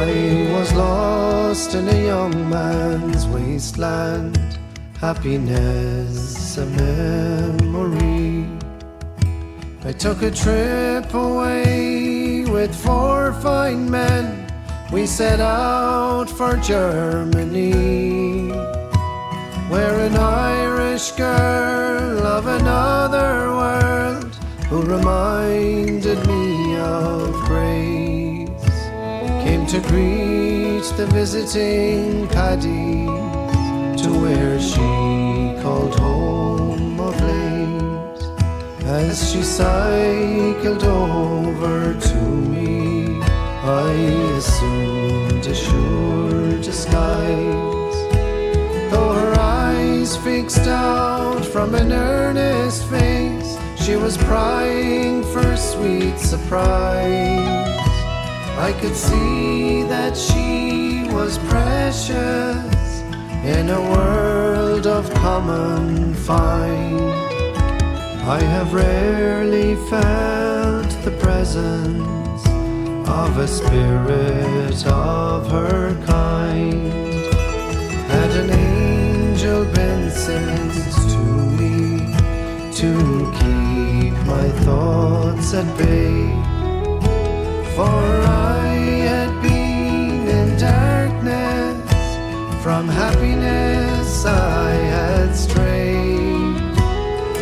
I was lost in a young man's wasteland, happiness a memory. I took a trip away with 4 fine men. We set out for Germany, where an Irish girl of another world, who reminded me of grace, came to greet the visiting paddies to where she called home of late. As she cycled over to me, I assumed a sure disguise, though her eyes fixed out from an earnest face, she was prying for sweet surprise. I could see that she was precious in a world of common find. I have rarely felt the presence of a spirit of her kind. Had an angel been sent to me to keep my thoughts at bay, for I had been in darkness, from happiness I had strayed.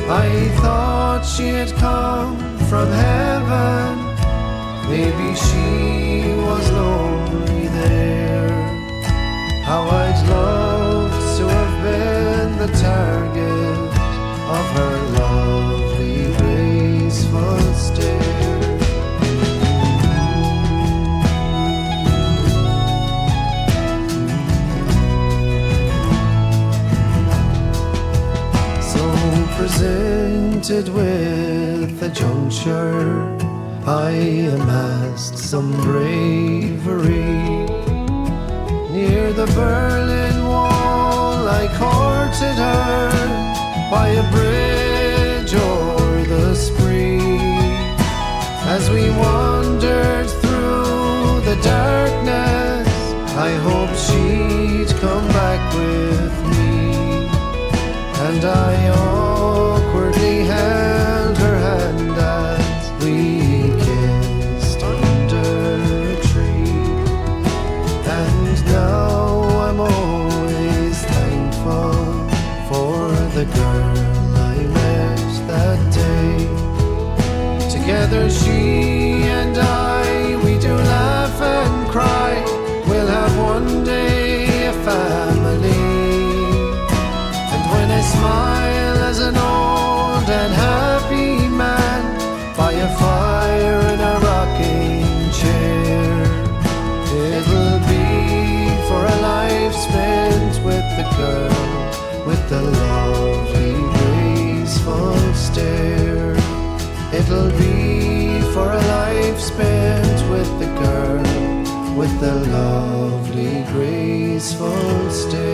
I thought she had come from heaven, maybe she was lonely there. How I'd love to have been the target of her lovely, graceful stare. So presented with a juncture, I amassed some bravery. Near the Berlin Wall I courted her by a bridge o'er the Spree. As we wandered through the darkness, I hoped she'd come back with me, and I awkwardly held her hand as we kissed under a tree. And now I'm always thankful for the girl I met that day. Together she and I, we do laugh and cry. We'll have one day a family. And when I smile as an old and happy man by a fire in a rocking chair, it'll be for a life spent with the girl with the lovely, graceful stare. It'll be for a life spent with the girl with the lovely, graceful stare.